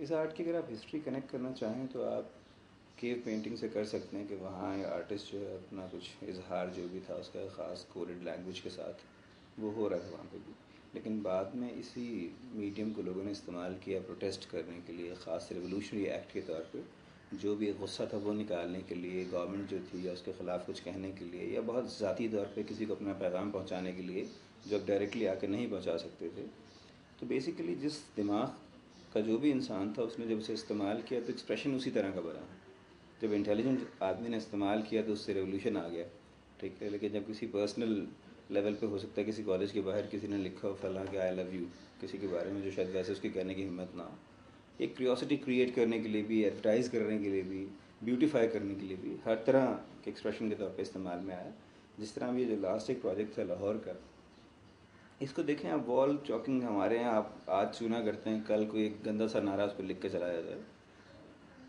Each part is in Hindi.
इस आर्ट की अगर आप हिस्ट्री कनेक्ट करना चाहें तो आप केव पेंटिंग से कर सकते हैं कि वहाँ आर्टिस्ट जो है अपना कुछ इजहार जो भी था उसका ख़ास कोडेड लैंग्वेज के साथ वो हो रहा था वहाँ पे भी। लेकिन बाद में इसी मीडियम को लोगों ने इस्तेमाल किया प्रोटेस्ट करने के लिए, ख़ास रेवोल्यूशनरी एक्ट के तौर पे जो भी गुस्सा था वो निकालने के लिए, गवर्नमेंट जो थी या उसके ख़िलाफ़ कुछ कहने के लिए, या बहुत ज़ाती तौर पे किसी को अपना पैगाम पहुँचाने के लिए जो अब डायरेक्टली आके नहीं पहुँचा सकते थे। तो बेसिकली जिस दिमाग का जो भी इंसान था उसने जब उसे इस्तेमाल किया तो एक्सप्रेशन उसी तरह का बना। जब इंटेलिजेंट आदमी ने इस्तेमाल किया तो उससे रेवोल्यूशन आ गया, ठीक है। लेकिन जब किसी पर्सनल लेवल पे हो सकता है किसी कॉलेज के बाहर किसी ने लिखा हो फलां कि आई लव यू किसी के बारे में जो शायद वैसे उसके कहने की हिम्मत ना हो, एक क्यूरियोसिटी क्रिएट करने के लिए भी, एडवर्टाइज करने के लिए भी, ब्यूटीफाई करने के लिए भी, हर तरह के एक्सप्रेशन के तौर पे इस्तेमाल में आया। जिस तरह भी जो लास्ट एक प्रोजेक्ट था लाहौर का, इसको देखें आप, वॉल चॉकिंग हमारे यहाँ आप आज चूना करते हैं, कल कोई एक गंदा सा नारा उस पर लिख के चला जाता है।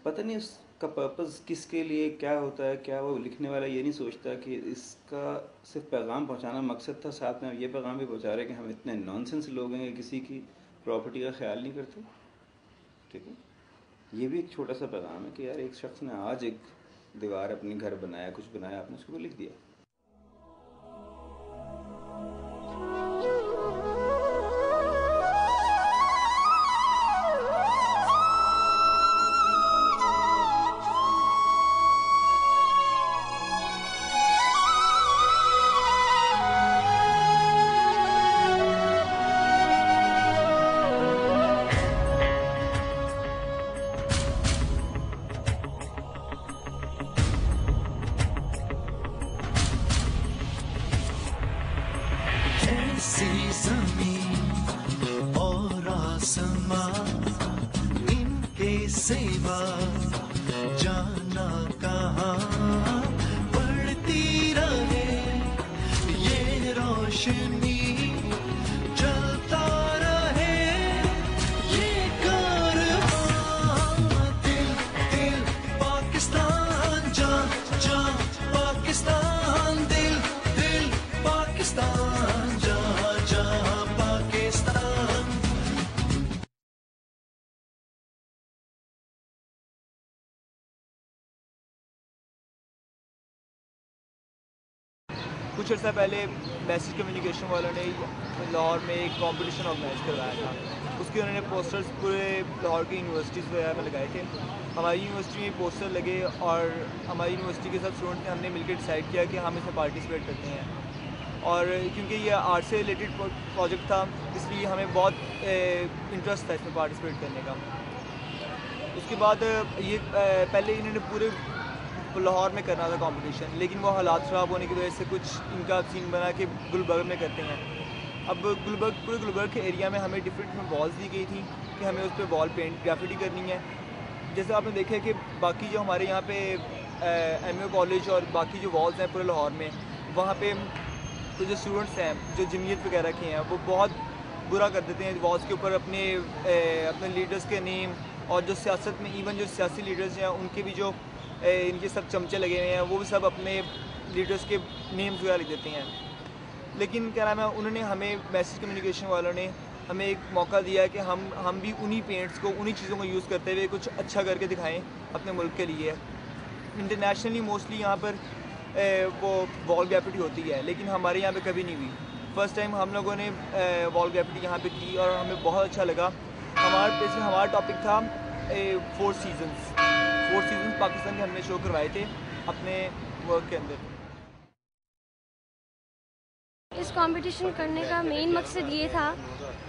पता नहीं उसका पर्पस किसके लिए क्या होता है, क्या वो लिखने वाला ये नहीं सोचता कि इसका सिर्फ पैगाम पहुंचाना मकसद था, साथ में ये पैगाम भी पहुंचा रहे कि हम इतने नॉनसेंस लोग हैं कि किसी की प्रॉपर्टी का ख्याल नहीं करते, ठीक है। ये भी एक छोटा सा पैगाम है कि यार एक शख्स ने आज एक दीवार अपनी घर बनाया, कुछ बनाया, आपने उसको लिख दिया। ऐसी ज़मीं और आसमां, इनके सिवा जाना कहाँ, बढ़ती रहे ये रोशनी, चलता रहे ये कारवां। दिल दिल पाकिस्तान, जा जा पाकिस्तान, दिल दिल पाकिस्तान, जहाँ जहाँ पाकिस्तान। कुछ अर्सा पहले मैसेज कम्युनिकेशन वालों ने लाहौर में एक कंपटीशन ऑर्गेनाइज करवाया था। उसके उन्होंने पोस्टर्स पूरे लाहौर की यूनिवर्सिटीज़ वगैरह में लगाए थे। हमारी यूनिवर्सिटी में पोस्टर लगे और हमारी यूनिवर्सिटी के सब स्टूडेंट ने हमने मिलकर डिसाइड किया कि हम इसमें पार्टिसिपेट करते हैं। और क्योंकि ये आर्ट से रिलेटेड प्रोजेक्ट था इसलिए हमें बहुत इंटरेस्ट था इसमें पार्टिसिपेट करने का। उसके बाद ये पहले इन्होंने पूरे लाहौर में करना था कंपटीशन, लेकिन वो हालात ख़राब होने की वजह से कुछ इनका सीन बना के गुलबर्ग में करते हैं। अब पूरे गुलबर्ग के एरिया में हमें डिफरेंट वॉल्स दी गई थी कि हमें उस पर वॉल पेंट ग्राफिटी करनी है। जैसे आपने देखा है कि बाकी जो हमारे यहाँ पे एमयू कॉलेज और बाकी जो वॉल्स हैं पूरे लाहौर में, वहाँ पे तो जो स्टूडेंट्स हैं जो जमीयत वगैरह के हैं वो बहुत बुरा कर देते हैं वॉल्स के ऊपर अपने लीडर्स के नेम, और जो सियासत में इवन जो सियासी लीडर्स हैं उनके भी जो इनके सब चमचे लगे हुए हैं वो भी सब अपने लीडर्स के नेम्स वगैरह लिख देते हैं। लेकिन क्या नाम है, उन्होंने हमें मैसेज कम्युनिकेशन वालों ने हमें एक मौका दिया कि हम भी उन्हीं पेंट्स को, उन्हीं चीज़ों को यूज़ करते हुए कुछ अच्छा करके दिखाएं अपने मुल्क के लिए। इंटरनेशनली मोस्टली यहाँ पर वो वॉल ग्राफिटी होती है, लेकिन हमारे यहाँ पे कभी नहीं हुई। फ़र्स्ट टाइम हम लोगों ने वॉल ग्राफिटी यहाँ पे की और हमें बहुत अच्छा लगा। हमारा टॉपिक था 4 सीजन्स पाकिस्तान के हमने शो करवाए थे अपने वर्क के अंदर। इस कंपटीशन करने का मेन मकसद ये था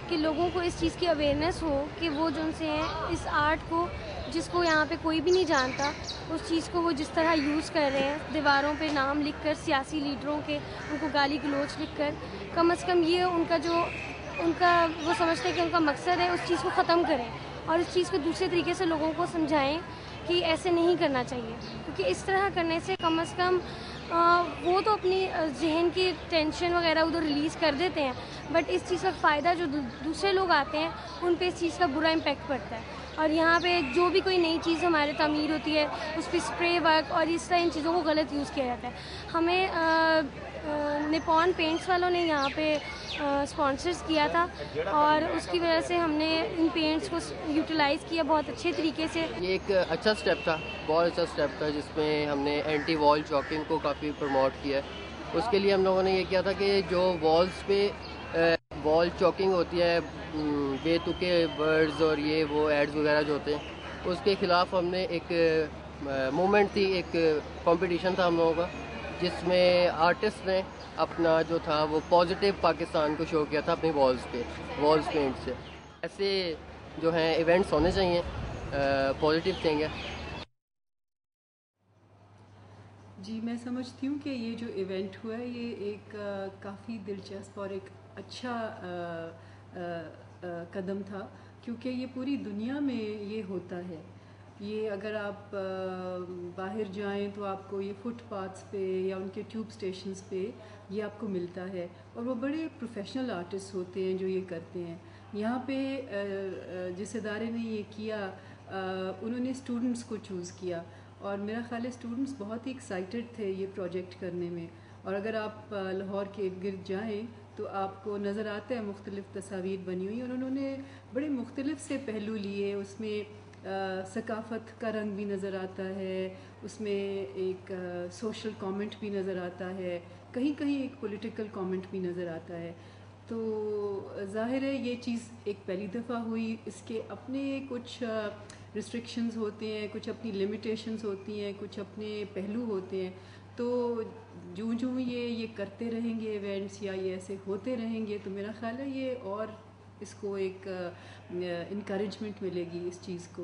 कि लोगों को इस चीज़ की अवेयरनेस हो कि वो जो उनसे हैं इस आर्ट को, जिसको यहाँ पे कोई भी नहीं जानता, उस चीज़ को वो जिस तरह यूज़ कर रहे हैं, दीवारों पे नाम लिखकर, सियासी लीडरों के उनको गाली गलौज लिखकर, कम से कम ये उनका वो समझते हैं कि उनका मकसद है उस चीज़ को ख़त्म करें और इस चीज़ को दूसरे तरीके से लोगों को समझाएं कि ऐसे नहीं करना चाहिए। क्योंकि इस तरह करने से कम वो तो अपनी जहन की टेंशन वगैरह उधर रिलीज़ कर देते हैं, बट इस चीज़ का फ़ायदा जो दूसरे लोग आते हैं उन पे इस चीज़ का बुरा इम्पैक्ट पड़ता है। और यहाँ पे जो भी कोई नई चीज़ हमारे तामीर होती है उस पर स्प्रे वर्क और इस तरह इन चीज़ों को गलत यूज़ किया जाता है। हमें निपॉन पेंट्स वालों ने यहाँ पे स्पॉन्सर्स किया था और उसकी वजह से हमने इन पेंट्स को यूटिलाइज़ किया बहुत अच्छे तरीके से। ये एक अच्छा स्टेप था, बहुत अच्छा स्टेप था, जिसमें हमने एंटी वॉल चॉकिंग को काफ़ी प्रमोट किया है। उसके लिए हम लोगों ने ये किया था कि जो वॉल्स पे वॉल चॉकिंग होती है, बेतुके वर्ड्स और ये वो एड्स वगैरह जो होते हैं, उसके ख़िलाफ़ हमने एक मूवमेंट थी, एक कंपटीशन था हम लोगों का, जिसमें आर्टिस्ट ने अपना जो था वो पॉजिटिव पाकिस्तान को शो किया था अपनी वॉल्स पेंट से। ऐसे जो हैं इवेंट्स होने चाहिए, पॉजिटिव थिंग है। जी, मैं समझती हूँ कि ये जो इवेंट हुआ है ये एक काफ़ी दिलचस्प और एक अच्छा कदम था, क्योंकि ये पूरी दुनिया में ये होता है। ये अगर आप बाहर जाएं तो आपको ये फुटपाथ्स पे या उनके ट्यूब स्टेशंस पे ये आपको मिलता है, और वो बड़े प्रोफेशनल आर्टिस्ट होते हैं जो ये करते हैं। यहाँ पे जिस इदारे ने ये किया उन्होंने स्टूडेंट्स को चूज़ किया, और मेरा ख्याल है स्टूडेंट्स बहुत ही एक्साइटेड थे ये प्रोजेक्ट करने में। और अगर आप लाहौर के इर्द गिर्द जाएँ तो आपको नज़र आता है मुख्तलिफ़ तस्वीर बनी हुई, और उन्होंने बड़े मुख्तलिफ़ से पहलू लिए। उसमें सकाफ़त का रंग भी नज़र आता है, उसमें एक सोशल कमेंट भी नज़र आता है, कहीं कहीं एक पॉलिटिकल कमेंट भी नज़र आता है। तो ज़ाहिर है ये चीज़ एक पहली दफ़ा हुई। इसके अपने कुछ रिस्ट्रिक्शंस होते हैं, कुछ अपनी लिमिटेशंस होती हैं, कुछ अपने पहलू होते हैं। तो जूँ ये करते रहेंगे इवेंट्स या ये ऐसे होते रहेंगे तो मेरा ख़्याल है ये और इसको एक इनकरेजमेंट मिलेगी इस चीज़ को।